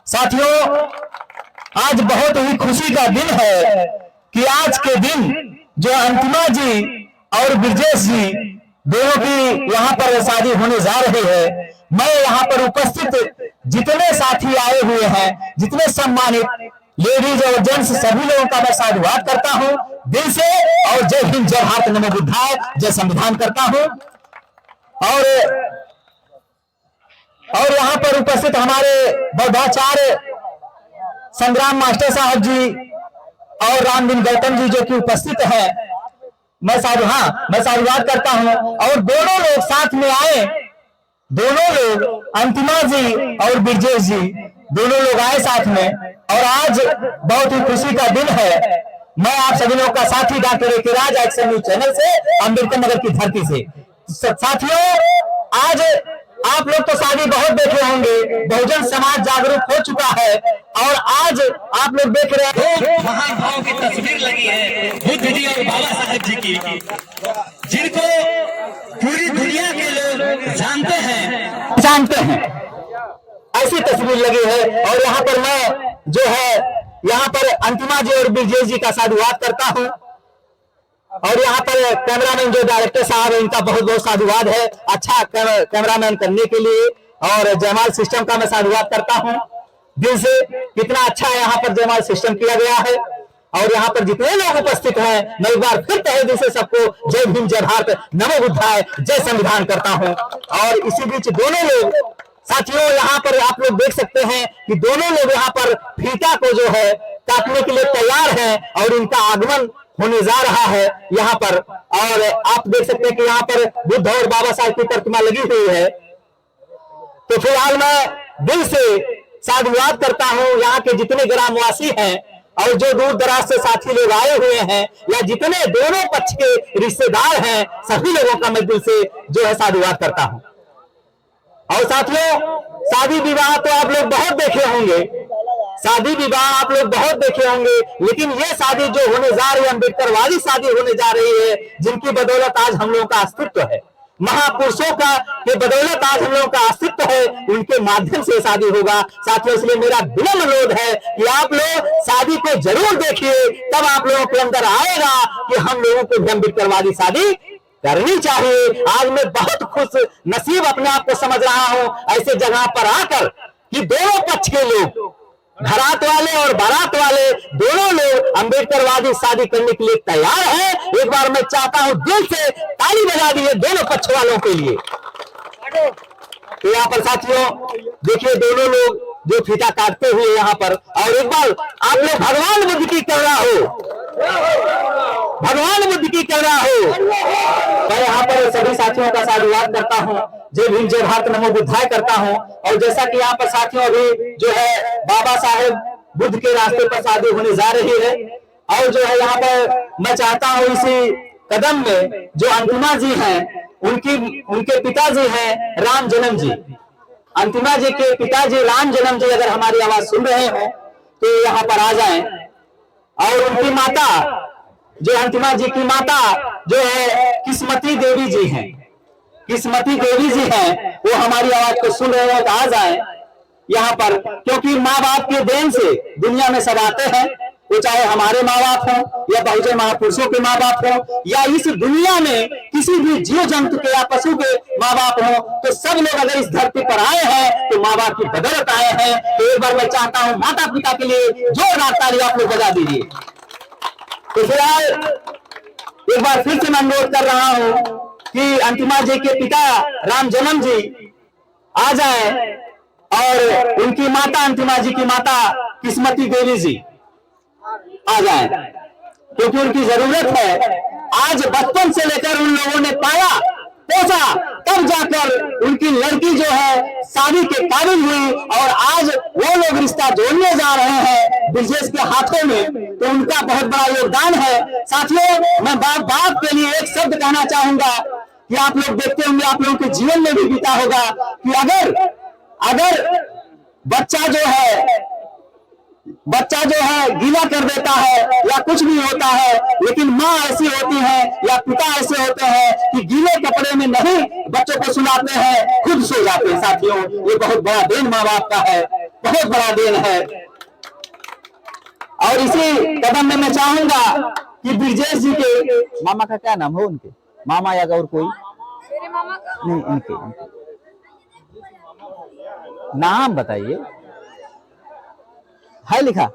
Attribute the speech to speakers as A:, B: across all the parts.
A: साथियों, आज बहुत ही खुशी का दिन है कि आज के दिन जो अंतिमा जी और ब्रजेश जी दोनों की यहाँ पर शादी होने जा रही है। मैं यहाँ पर उपस्थित जितने साथी आए हुए हैं, जितने सम्मानित लेडीज और जेंट्स, सभी लोगों का मैं साधुवाद करता हूँ दिल से। और जय हिंद, जय भारत, नमो बुद्धाय, जय संविधान करता हूँ। और यहाँ पर उपस्थित हमारे बौद्धाचार्य संग्राम मास्टर साहब जी और रामदीन गौतम जी जो कि उपस्थित है, मैं साधुवाद करता हूँ। और दोनों लोग साथ में आए, दोनों लोग अंतिमा जी और ब्रजेश जी दोनों लोग आए साथ में। और आज बहुत ही खुशी का दिन है। मैं आप सभी लोगों का साथी डॉक्टर ए के राज एक्शन न्यूज चैनल से, अम्बेडकर नगर की धरती से। साथियों, आज आप लोग तो शादी बहुत देखे होंगे, बहुजन समाज जागरूक हो चुका है। और आज आप लोग देख रहे हैं
B: महानुभावों की तस्वीर लगी है, बुद्ध जी और बाबा साहेब जी की, जिनको पूरी दुनिया के लोग जानते हैं,
A: ऐसी तस्वीर लगी है। और यहाँ पर मैं जो है यहाँ पर अंतिमा जी और ब्रजेश जी का साधुवाद करता हूँ। और यहाँ पर कैमरामैन जो डायरेक्टर साहब है, इनका बहुत बहुत साधुवाद है, अच्छा कैमरामैन करने के लिए। और जयमाल सिस्टम का मैं साधुवाद करता हूँ दिल से। कितना अच्छा है यहाँ पर जयमाल सिस्टम किया गया है। और यहाँ पर जितने लोग उपस्थित हैं, मैं एक बार फिर तहे दिल से सबको जय भीम, जय भारत, नमो बुद्धाय, जय संविधान करता हूँ। और इसी बीच दोनों लोग साथियों, यहाँ पर आप लोग देख सकते हैं कि दोनों लोग यहाँ पर फीता को जो है काटने के लिए तैयार हैं। और इनका आगमन होने जा रहा है यहाँ पर। और आप देख सकते हैं कि यहाँ पर बुद्ध और बाबा साहब की प्रतिमा लगी हुई है। तो फिलहाल मैं दिल से साधुवाद करता हूँ यहाँ के जितने ग्रामवासी हैं और जो दूर दराज से साथी लोग आए हुए हैं, या जितने दोनों पक्ष के रिश्तेदार हैं, सभी लोगों का मैं दिल से जो है साधुवाद करता हूँ। और साथियों, शादी विवाह तो आप लोग बहुत देखे होंगे, शादी विवाह आप लोग बहुत देखे होंगे, लेकिन ये शादी जो होने जा रही है, अम्बेडकरवादी शादी होने जा रही है, जिनकी बदौलत आज हम लोगों का अस्तित्व है, महापुरुषों का के बदौलत आज हम लोगों का अस्तित्व है, उनके माध्यम से शादी होगा। साथियों, इसलिए मेरा विनम्र अनुरोध है कि आप लोग शादी को जरूर देखिए, तब आप लोगों के अंदर आएगा कि हम लोगों को भी अम्बेडकरवादी शादी करनी चाहिए। आज मैं बहुत खुश नसीब अपने आप को समझ रहा हूं ऐसे जगह पर आकर कि दोनों पक्ष के लोग, घरात वाले और बारात वाले, दोनों लोग अम्बेडकरवादी शादी करने के लिए तैयार हैं। एक बार मैं चाहता हूं दिल से ताली बजा दीजिए दोनों पक्ष वालों के लिए। तो यहाँ पर साथियों देखिए दोनों लोग जो फीता काटते हुए यहाँ पर, और एक बार आप लोग भगवान बुद्ध की कर रहा हो, भगवान बुद्ध की कर रहा हो। मैं यहाँ पर सभी साथियों का साधुवाद करता हूँ, जय भीम, जय भारत, नमो बुद्धाय करता हूँ। और जैसा कि यहाँ पर साथियों अभी जो है बाबा साहेब बुद्ध के रास्ते पर शादी होने जा रही है। और जो है यहाँ पर मैं चाहता हूँ इसी कदम में जो अंतिमा जी हैं, उनके पिताजी हैं राम जन्म जी। अंतिमा जी के पिताजी राम जन्म जी अगर हमारी आवाज सुन रहे हो तो यहाँ पर आ जाएं। और उनकी माता जो अंतिमा जी की माता जो है किस्मती देवी जी हैं, किस्मती देवी जी हैं, वो हमारी आवाज को सुन रहे हो तो आ जाएं यहाँ पर। क्योंकि माँ बाप के देन से दुनिया में सब आते हैं, वो चाहे हमारे माँ बाप हो या बहुजन महापुरुषों के माँ बाप हो, या इस दुनिया में किसी भी जीव जंतु के या पशु के माँ बाप हो, तो सब लोग अगर इस धरती पर आए हैं तो माँ बाप की बदौलत आए हैं। तो एक बार मैं चाहता हूँ माता पिता के लिए जोरदार ताली आप लोग बजा दीजिए। तो फिलहाल एक बार फिर से मैं अनुरोध कर रहा हूँ कि अंतिमा जी के पिता राम जन्म जी आ जाए और उनकी माता अंतिमा जी की माता किस्मती देवी जी आ जाए, क्योंकि उनकी जरूरत है। आज बचपन से लेकर उन लोगों ने पाया पोसा, तब जाकर उनकी लड़की जो है शादी के काबिल हुई। और आज वो लोग रिश्ता जोड़ने जा रहे हैं ब्रजेश के हाथों में, तो उनका बहुत बड़ा योगदान है। साथियों, मैं बाप के लिए एक शब्द कहना चाहूंगा कि आप लोग देखते होंगे, आप लोगों के जीवन में भी बीता होगा कि अगर बच्चा जो है गीला कर देता है या कुछ भी होता है, लेकिन माँ ऐसी होती है या पिता ऐसे होते हैं कि गीले कपड़े में नहीं बच्चों को सुलाते हैं, खुद सो जाते हैं। साथियों, ये बहुत बड़ा देन माँ बाप का है। बहुत बड़ा देन है। और इसी कदम में मैं चाहूंगा कि ब्रिजेश जी के मामा का क्या नाम है, उनके मामा या और कोई
C: मेरे मामा का
A: नहीं, इनके नाम बताइए, है लिखा।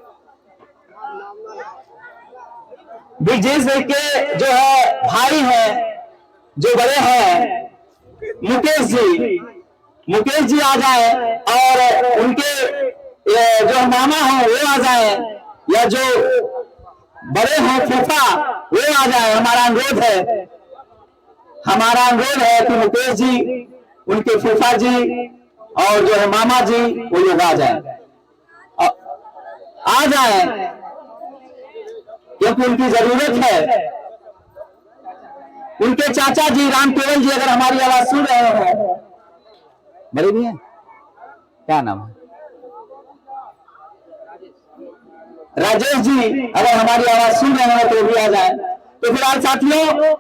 A: ब्रिजेश जी के जो है भाई हैं, जो बड़े हैं, मुकेश जी आ जाए, और उनके जो मामा हैं वो आ जाए, या जो बड़े हैं फूफा वो आ जाए। हमारा अनुरोध है कि मुकेश जी, उनके फूफा जी और जो है मामा जी, वो लोग आ जाए, क्योंकि उनकी जरूरत है। उनके चाचा जी राम केवल जी अगर हमारी आवाज सुन रहे हो, बड़ी भी है, क्या नाम है, राजेश जी अगर हमारी आवाज सुन रहे हो तो भी आ जाए। तो फिलहाल साथियों,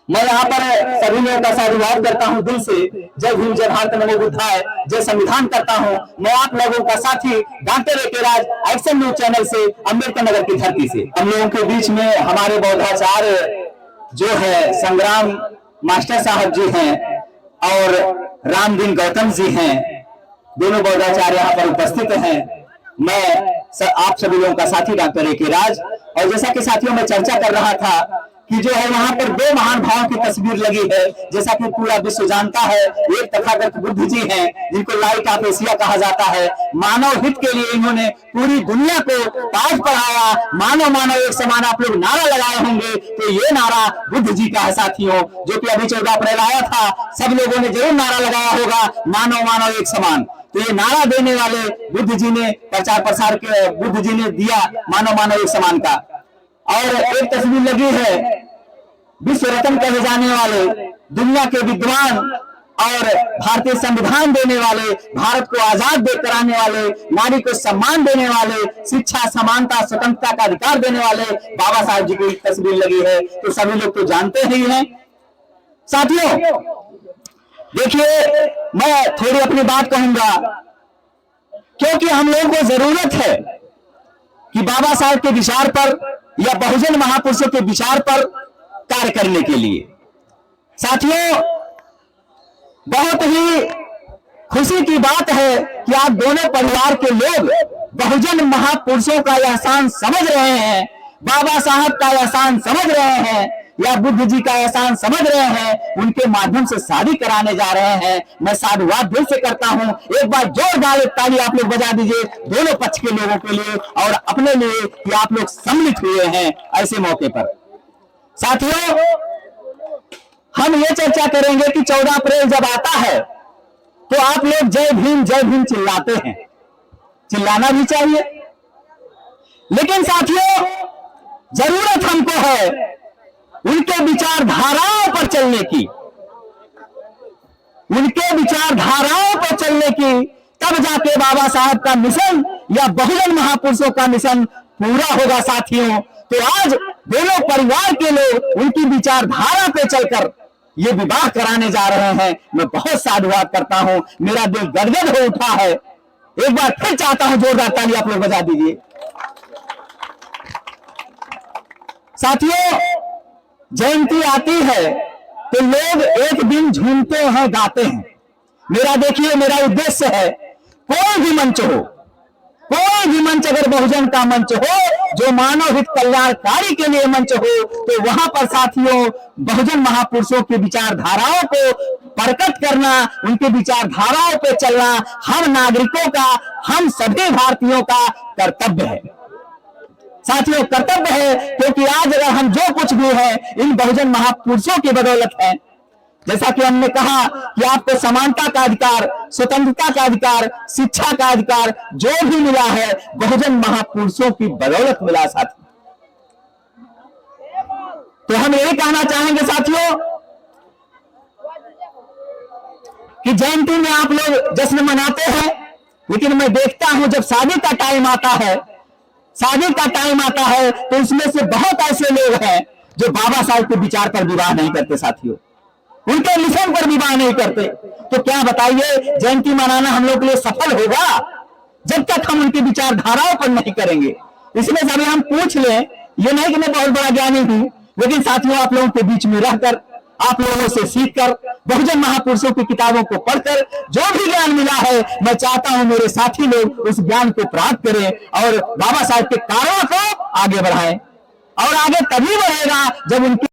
A: मैं यहाँ पर सभी लोगों का साधुवाद करता हूँ दिल से। जय भीम, जय भारत, नमो बुद्धाय, जय संविधान करता हूँ। मैं आप लोगों का साथी डॉक्टर ए.के. राज, एक्शन न्यूज चैनल से, अम्बेडकर नगर की धरती से। हम लोगों के बीच में हमारे बौद्धाचार्य जो है संग्राम मास्टर साहब जी हैं और रामदीन गौतम जी हैं, दोनों बौद्धाचार्य यहाँ पर उपस्थित हैं। मैं आप सभी लोगों का साथी डॉक्टर ए.के. राज। और जैसा कि साथियों में चर्चा कर रहा था कि जो है वहां पर दो महान भावों की तस्वीर लगी है, जैसा कि पूरा विश्व जानता है। एक तथागत बुद्ध जी हैं, जिनको लाइट ऑफ एशिया कहा जाता है। मानव हित के लिए इन्होंने पूरी दुनिया को ताज पढ़ाया। मानव मानव एक समान आप लोग नारा लगाए होंगे, तो ये नारा बुद्ध जी का है साथियों, जो कि अभी 14 अप्रैल आया था। सब लोगों ने जरूर नारा लगाया होगा, मानव मानव एक समान। तो ये नारा देने वाले बुद्ध जी ने प्रचार प्रसार के बुद्ध जी ने दिया मानव मानव एक समान का। और एक तस्वीर लगी है विश्व रत्न कहे जाने वाले, दुनिया के विद्वान और भारतीय संविधान देने वाले, भारत को आजाद कराने वाले, नारी को सम्मान देने वाले, शिक्षा, समानता, स्वतंत्रता का अधिकार देने वाले बाबा साहब जी की तस्वीर लगी है। तो सभी लोग तो जानते ही हैं। साथियों देखिए, मैं थोड़ी अपनी बात कहूंगा, क्योंकि हम लोगों को जरूरत है कि बाबा साहब के विचार पर या बहुजन महापुरुषों के विचार पर कार्य करने के लिए। साथियों, बहुत ही खुशी की बात है कि आप दोनों परिवार के लोग बहुजन महापुरुषों का एहसान समझ रहे हैं, बाबा साहब का एहसान समझ रहे हैं, या बुद्ध जी का एहसान समझ रहे हैं, उनके माध्यम से शादी कराने जा रहे हैं। मैं साधुवाद दिल से करता हूं। एक बार जोरदार ताली आप लोग बजा दीजिए दोनों पक्ष के लोगों के लिए और अपने लिए कि आप लोग सम्मिलित हुए हैं ऐसे मौके पर। साथियों, हम ये चर्चा करेंगे कि 14 अप्रैल जब आता है तो आप लोग जय भीम चिल्लाते हैं, चिल्लाना भी चाहिए। लेकिन साथियों, जरूरत हमको है उनके विचारधाराओं पर चलने की, उनके विचारधाराओं पर चलने की, तब जाके बाबा साहब का मिशन या बहुजन महापुरुषों का मिशन पूरा होगा। साथियों, तो आज दोनों परिवार के लोग उनकी विचारधारा पे चलकर ये विवाह कराने जा रहे हैं। मैं बहुत साधुवाद करता हूं, मेरा दिल गदगद हो उठा है। एक बार फिर चाहता हूं जोरदार ताली आप लोग बजा दीजिए। साथियों, जयंती आती है तो लोग एक दिन झूमते हैं, गाते हैं। मेरा उद्देश्य है कोई भी मंच हो, कोई भी मंच अगर बहुजन का मंच हो, जो मानव हित कल्याणकारी के लिए मंच हो, तो वहां पर साथियों बहुजन महापुरुषों की विचारधाराओं को प्रकट करना, उनके विचारधाराओं पे चलना हम नागरिकों का, हम सभी भारतीयों का कर्तव्य है। साथियों, कर्तव्य है, क्योंकि आज अगर हम जो कुछ भी है इन बहुजन महापुरुषों की बदौलत है। जैसा कि हमने कहा कि आपको समानता का अधिकार, स्वतंत्रता का अधिकार, शिक्षा का अधिकार जो भी मिला है बहुजन महापुरुषों की बदौलत मिला। साथियों, तो हम यही कहना चाहेंगे साथियों कि जयंती में आप लोग जश्न मनाते हैं, लेकिन मैं देखता हूं जब शादी का टाइम आता है, तो उसमें से बहुत ऐसे लोग हैं जो बाबा साहब के विचार पर विवाह नहीं करते। साथियों, उनके मिशन पर विवाह नहीं करते। तो क्या बताइए, जयंती मनाना हम लोग के लिए सफल होगा? जब तक हम उनकी विचारधाराओं पर नहीं करेंगे। इसमें सभी हम पूछ लें, ये नहीं कि मैं बहुत बड़ा ज्ञानी हूं, लेकिन साथियों आप लोगों के बीच में रहकर, आप लोगों से सीखकर, बहुजन महापुरुषों की किताबों को पढ़कर जो भी ज्ञान मिला है, मैं चाहता हूं मेरे साथी लोग उस ज्ञान को प्राप्त करें और बाबा साहब के कार्यों को आगे बढ़ाएं। और आगे तभी बढ़ेगा जब उनकी